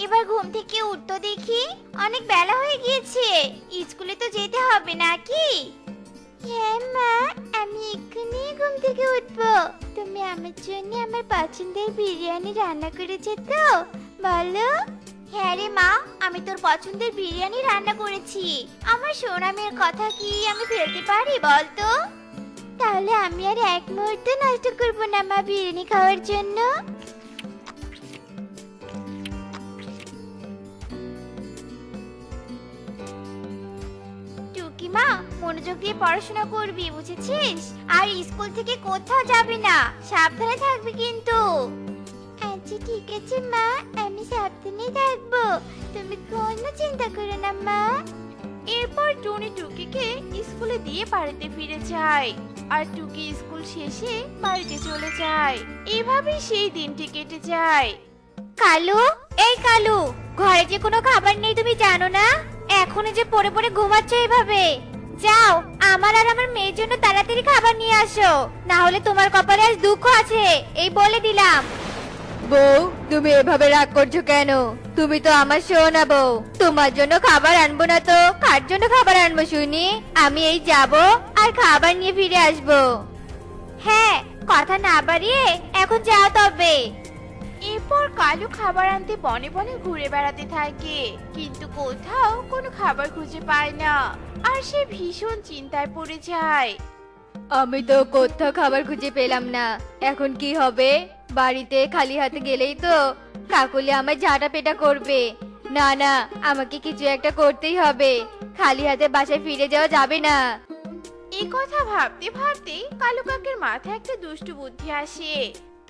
এবার ঘুম থেকে উঠতো দেখি, অনেক বেলা হয়ে গিয়েছে। স্কুলে তো যেতে হবে নাকি? হ্যাঁ মা, আমি এক্ষুনি ঘুম থেকে উঠবো। তুমি আমার জন্য আমার পছন্দের বিরিয়ানি রান্না করেছো তো? বলো। হ্যাঁ রে মা, আমি তোর পছন্দের বিরিয়ানি রান্না করেছি। আমার সোনা মেয়ের কথা কি আমি ফেলতে পারি বলতো? তাহলে আমি আর এক মুহূর্ত নষ্ট করবো না মা বিরিয়ানি খাওয়ার জন্য। টুকি মা, মনোযোগ দিয়ে পড়াশোনা করবি বুঝেছিস? আর স্কুল থেকে কোথাও যাবি না, সাবধানে থাকবি কিন্তু। আচ্ছা ঠিক আছে মা, আমি সাবধানে থাকবো। তুমি কোনো চিন্তা করো না মা। এরপর টুনি টুকিকে স্কুলে দিয়ে বাড়িতে ফিরে যায় আর টুকি স্কুল শেষে বাড়িতে চলে যায়। এভাবেই সেই দিনটি কেটে যায়। কালু, এই কালু, ঘরে যে কোনো খাবার নেই তুমি জানো না? এখনো যে পড়ে পড়ে ঘুমাচ্ছ এভাবে। যাও, আমার আর আমার মেয়ের জন্য তাড়াতাড়ি খাবার নিয়ে আসো, না হলে তোমার কপালে আজ দুঃখ আছে, এই বলে দিলাম। বউ, তুমি এভাবে রাগ করছো কেন? তুমি তো আমার সোনা বউ। তোমার জন্য খাবার আনবো না তো কার জন্য খাবার আনবো শুনি? আমি এই যাব আর খাবার নিয়ে ফিরে আসবো। হ্যাঁ, কথা না বাড়িয়ে এখন যাও তবে। এরপর কালু খাবার আনতে বনে বনে ঘুরে বেড়াতে থাকে, কিন্তু কোথাও কোনো খাবার খুঁজে পায় না আর সে ভীষণ চিন্তায় পড়ে যায়। আমি তো কোথাও খাবার খুঁজে পেলাম না, এখন কি হবে? বাড়িতে খালি হাতে গেলেই তো কাকুলি আমায় ঝাঁটা পেটা করবে। না না, আমাকে কিছু একটা করতেই হবে, খালি হাতে বাসায় ফিরে যাওয়া যাবে না। এই কথা ভাবতে ভাবতে কালু কাকের মাথায় একটা দুষ্টু বুদ্ধি আসে।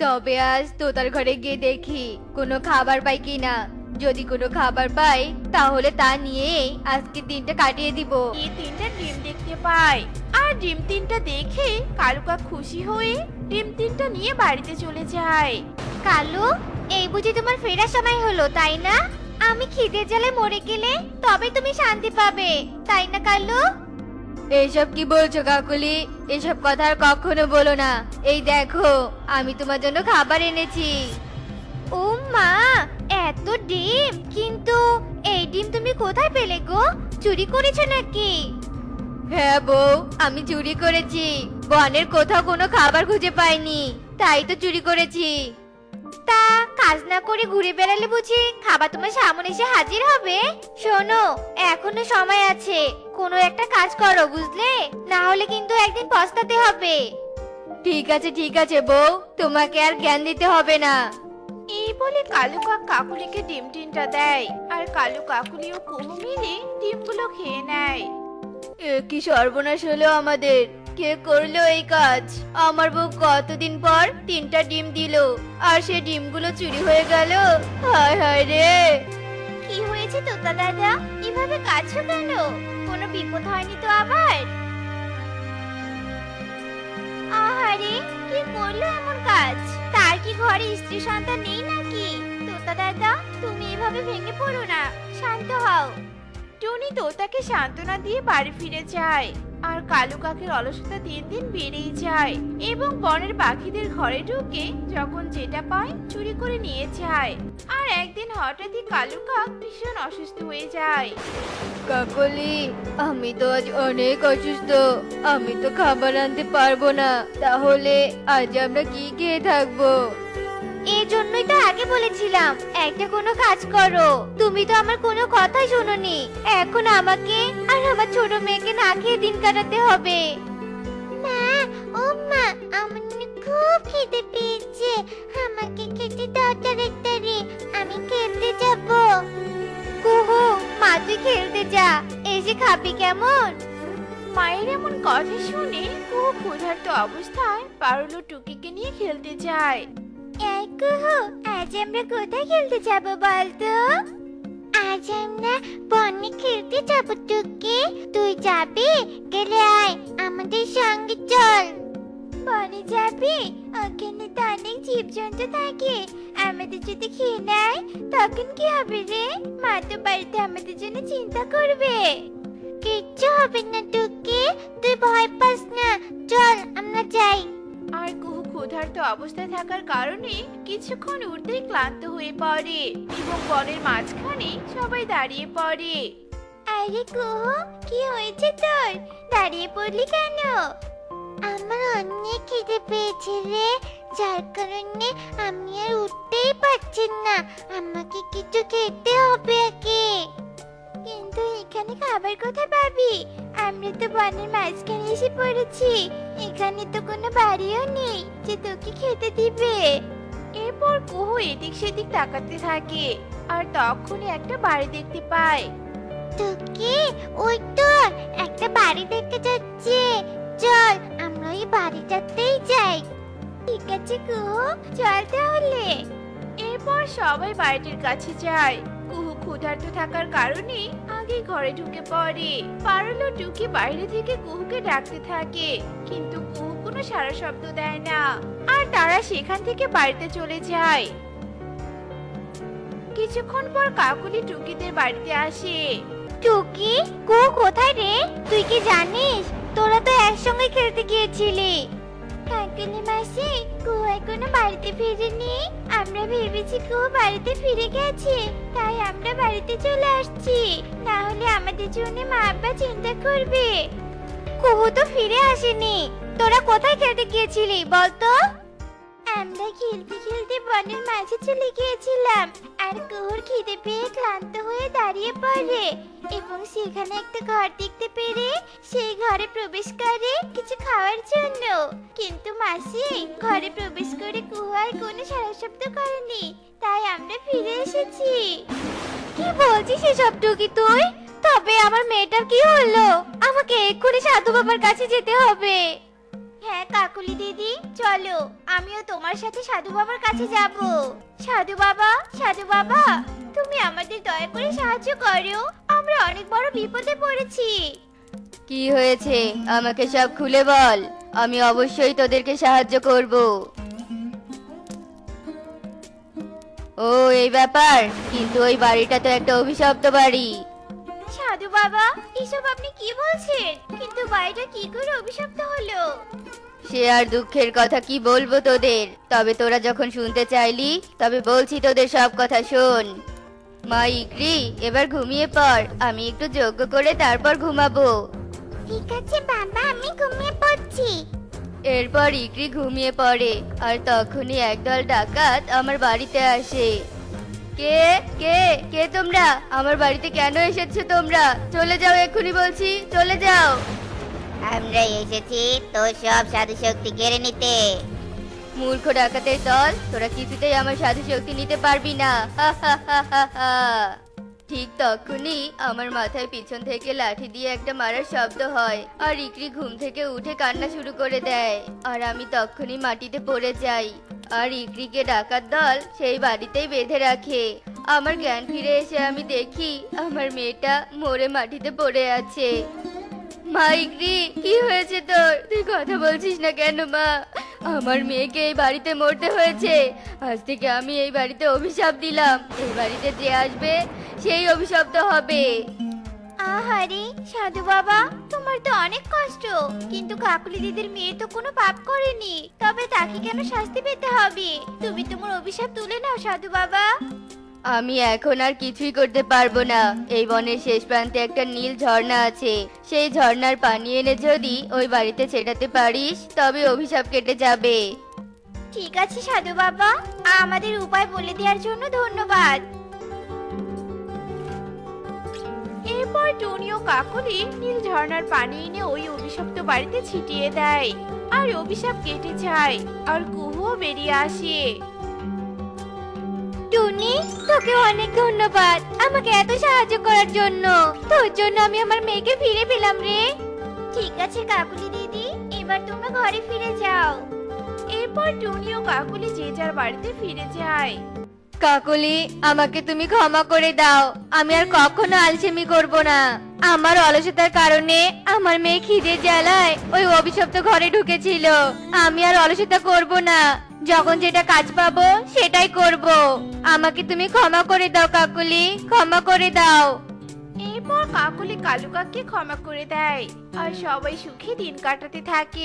তবে আজ তোতার ঘরে গিয়ে দেখি কোনো খাবার পাই কিনা। যদি কোনো খাবার পাই তাহলে তা নিয়ে আজকে দিনটা কাটিয়ে দিব। এই তিনটা ডিম দেখতে পায় আর ডিম তিনটা দেখে কালু কাক খুশি হয়ে ডিম তিনটা নিয়ে বাড়িতে চলে যায়। কালু, এই বুঝি তোমার ফেরার সময় হলো তাই না? আমি খিদে জ্বালে মরে গেলে তবে তুমি শান্তি পাবে, তাই না কালু? এইসব কি বলছো কাকুলি? এসব কথা আর কখনো বলো না। এই দেখো, আমি তোমার জন্য খাবার এনেছি। ও মা, এত ডিম! কিন্তু এই ডিম তুমি কোথায় পেলে গো? চুরি করেছো নাকি? হ্যাঁ বউ, আমি চুরি করেছি। বনের কোথাও কোনো খাবার খুঁজে পাইনি, তাই তো চুরি করেছি। তা কাজ না করে ঘুরে বেড়ালে বুঝি খাবার তোমার সামনে এসে হাজির হবে? শোনো, এখনো সময় আছে, কোনো একটা কাজ করো বুঝলে, না হলে কিন্তু একদিন পস্তাতে হবে। ঠিক আছে বউ, তোমাকে আর জ্ঞান দিতে হবে না। এই বলে কালু কাক কাকুলিকে ডিম তিনটা দেয় আর কালু কাকুলি ও কুমু মিলে ডিমগুলো খেয়ে নেয়। এ কি সর্বনাশ হলো আমাদের! কে করলো এই কাজ? আমার বউ কতদিন পর তিনটা ডিম দিল আর সে ডিমগুলো চুরি হয়ে গেল। হায় হায় রে! কি হয়েছে তোতা দাদা, এভাবে কাঁদছো কেন? কোনো বিপদ হয়নি তো আবার? আহারে, কি করলো এমন কাজ? তার কি ঘরে স্ত্রী সন্তান নেই নাকি? তোতা দাদা, তুমি এভাবে ভেঙে পড়ো না, শান্ত হও। টুনি তোতাকে সান্ত্বনা দিয়ে বাড়ি ফিরে যায় আর কালু কাকের অলসতা দিন দিন বেড়েই যায় এবং বনের পাখিদের ঘরে ঢুকে যখন যেটা পায় চুরি করে নিয়ে যায়। আর একদিন হঠাৎই কালু কাক ভীষণ অসুস্থ হয়ে যায়। কাকলি, আমি তো আজ অনেক অসুস্থ, আমি তো খাবার আনতে পারবো না। তাহলে আজ আমরা কি খেয়ে থাকবো? এই জন্যই তো আগে বলেছিলাম একটা কোনো কাজ করো, তুমি তো আমার কোনো কথাই শোনোনি। এখন আমাকে আর আমার ছোট মেয়েকে না খেয়ে দিন কাটাতে হবে। মা, ও মা, আমার খুব খিদে পেয়েছে, আমাকে খেতে দাও তাড়াতাড়ি, আমি খেলতে যাব। কুহু, মা তুই খেলতে যা, এসে খাবি কেমন? মায়ের এমন কথা শুনে কুহু ক্ষুধার্ত অবস্থায় পারুল ও টুকিকে নিয়ে খেলতে যায়। এই কুহু, আজ আমরা কোথায় খেলতে যাব বলতো? আজ আমরা বনে খেলতে যাব টুকি, তুই যাবি? গেলে আয়, আমাদের সঙ্গে চল। বনে যাবি? ওখানে তো অনেক জীবজন্তু থাকে, আমাদের যদি খেয়ে নেয় তখন কি হবে রে? মা তো বাড়িতে আমাদের জন্য চিন্তা করবে। কিচ্ছু হবে না টুকি, তুই ভয় পাস না, চল আমরা যাই। আর কুহু ক্ষুধার্ত অবস্থায় থাকার কারণে কিছুক্ষণ উঠতেই ক্লান্ত হয়ে পড়ে এবং বনের মাঝখানে সবাই দাঁড়িয়ে পড়ে। আরে কুহু, কি হয়েছে তোর? দাঁড়িয়ে পড়লি কেন? আমার অনেক খিদে পেয়েছে রে, যার কারণে আমি আর উঠতেই পারছি না। আমাকে কিছু খেতে হবে আগে। কিন্তু এখানে খাবার কোথায় পাবি? আমরা তো বনের মাঝখানে এসে পড়েছি। এখানে তো কোনো বাড়িও নেই যে তোকে খেতে দিবে। এরপর কুহু এদিক সেদিক তাকাতে থাকে আর তখনই একটা বাড়ি দেখতে পায়। তোকে ওই তো একটা বাড়ি দেখতে যাচ্ছে, চল আমরা ওই বাড়িটাতেই যাই। ঠিক আছে কুহু, চল তাহলে। এরপর সবাই বাড়িটির কাছে যায়। কুহু ক্ষুধার্ত থাকার কারণে আগে ঘরে ঢুকে পড়ে। পারুল ও টুকি বাইরে থেকে কুহুকে ডাকতে থাকে, কিন্তু কুহু কোনো সাড়া শব্দ দেয় না আর তারা সেখান থেকে বাড়িতে চলে যায়। কিছুক্ষণ পর কাকুলি টুকিদের বাড়িতে আসে। টুকি, কুহু কোথায় রে? তুই কি জানিস? তোরা তো একসঙ্গে খেলতে গিয়েছিলি। কাকুলি মাসি, কুহু এখনো বাড়িতে ফিরেনি। আমরা ভেবেছি কুহু বাড়িতে ফিরে গেছে, তাই আমরা বাড়িতে চলে আসছি। না হলে আমাদের জন্য মা আব্বা চিন্তা করবে। কুহু তো ফিরে আসেনি। তোরা কোথায় খেলতে গিয়েছিলি বলতো? আমরা খেলতে খেলতে বনের মাঝে চলে গিয়েছিলাম, আর কুহুর খিদে পেয়ে ক্লান্ত হয়ে দাঁড়িয়ে পড়ে এবং সেখানে একটা ঘর দেখতে পেরে সেই ঘরে প্রবেশ করে কিছু খাওয়ার জন্য। কিন্তু মাসি, ঘরে প্রবেশ করে কুহু আর কোনো সাড়া শব্দ করেনি, তাই আমরা ফিরে এসেছি। কি বলছিস এসব টুকি তুই? তবে আমার মেয়েটার কি হলো? আমাকে এক্ষুনি সাধু বাবার কাছে যেতে হবে। হ্যাঁ কাকুলি দিদি, চলো, আমিও তোমার সাথে সাধু বাবার কাছে যাব। সাধু বাবা, সাধু বাবা, তুমি আমাদের দয়া করে সাহায্য করো। আমরা অনেক বড় বিপদে পড়েছি। কি হয়েছে আমাকে সব খুলে বল, আমি অবশ্যই তোদেরকে সাহায্য করব। ও এই ব্যাপার, কিন্তু ওই বাড়িটা তো একটা অভিশপ্ত বাড়ি। সাধু বাবা, এসব আপনি কি বলছেন? কিন্তু বাড়িটা কি করে অভিশপ্ত হলো? সে আর দুঃখের কথা কি বলবো তোদের, তবে তোরা যখন শুনতে চাইলি তবে বলছি তোদের সব কথা শোন। মা ইকরি, এবার ঘুমিয়ে পড়, আমি একটু যজ্ঞ করে তারপর ঘুমাবো। ঠিক আছে বাবা, আমি ঘুমিয়ে পড়ছি। এরপর ইকরি ঘুমিয়ে পড়ে আর তখনই একদল ডাকাত আমার বাড়িতে আসে। কে কে কে তোমরা? আমার বাড়িতে কেন এসেছো তোমরা? চলে যাও এক্ষুনি বলছি, চলে যাও। আমরা এসেছি তোর সব সাধু শক্তি কেড়ে নিতে। মূর্খ ডাকাতের দল, তোরা কিছুতেই আমার সাধু শক্তি নিতে পারবি না। হা হা হা হা হা। ঠিক তখনই আমার মাথায় পিছন থেকে লাঠি দিয়ে একটা মারার শব্দ হয় আর ইকরি ঘুম থেকে উঠে কান্না শুরু করে দেয় আর আমি তখনই মাটিতে পড়ে যাই। আর ইকরিকে ডাকাত দল সেই বাড়িতেই বেঁধে রাখে। আমার জ্ঞান ফিরে এসে আমি দেখি আমার মেয়েটা মরে মাটিতে পড়ে আছে। মা ইকরি, কি হয়েছে তোর? তুই কথা বলছিস না কেন মা? আমার মেয়েকে এই বাড়িতে মরতে হয়েছে। আজ থেকে আমি এই বাড়িতে অভিশাপ দিলাম, এই বাড়িতে যে আসবে সেই অভিশপ্ত হবে। আহারে সাধু বাবা, তোমার তো অনেক কষ্ট, কিন্তু কাকুলি দিদির মেয়ে তো কোনো পাপ করেনি, তবে তাকে কেন শাস্তি পেতে হবে? তুমি তোমার অভিশাপ তুলে নাও সাধু বাবা। আমি এখন আর কিছুই করতে পারবো না। এই বনের শেষ প্রান্তে একটা নীল ঝর্ণা আছে, সেই ঝর্ণার পানি এনে যদি ওই বাড়িতে ছেটাতে পারিস তবে অভিশাপ কেটে যাবে। ঠিক আছে সাধু বাবা, আমাদের উপায় বলে দেওয়ার জন্য ধন্যবাদ। এরপর টুনি ও কাকলি নীল ঝর্ণার পানি এনে ওই অভিশপ্ত বাড়িতে ছিটিয়ে দেয় আর অভিশাপ কেটে যায় আর কুহুও বেরিয়ে আসে। টুনি, তোকে অনেক ধন্যবাদ আমাকে এত সাহায্য করার জন্য। তোর জন্য আমি আমার মেয়েকে ফিরে পেলাম রে। ঠিক আছে কাকুলি দিদি, এবার তোমরা ঘরে ফিরে যাও। এরপর টুনি ও কাকলি যে যার বাড়িতে ফিরে যায়। কাকলি, আমাকে তুমি ক্ষমা করে দাও, আমি আর কখনো আলসেমি করব না। আমার অলসতার কারণে আমার মেয়ে খিদে জ্বালায় ওই অভিশপ্ত ঘরে ঢুকেছিল। আমি আর অলসতা করব না, যখন যেটা কাজ পাবো সেটাই করব। আমাকে তুমি ক্ষমা করে দাও কাকলি, ক্ষমা করে দাও। এরপর কাকলি কালু কাককে ক্ষমা করে দেয় আর সবাই সুখে দিন কাটাতে থাকে।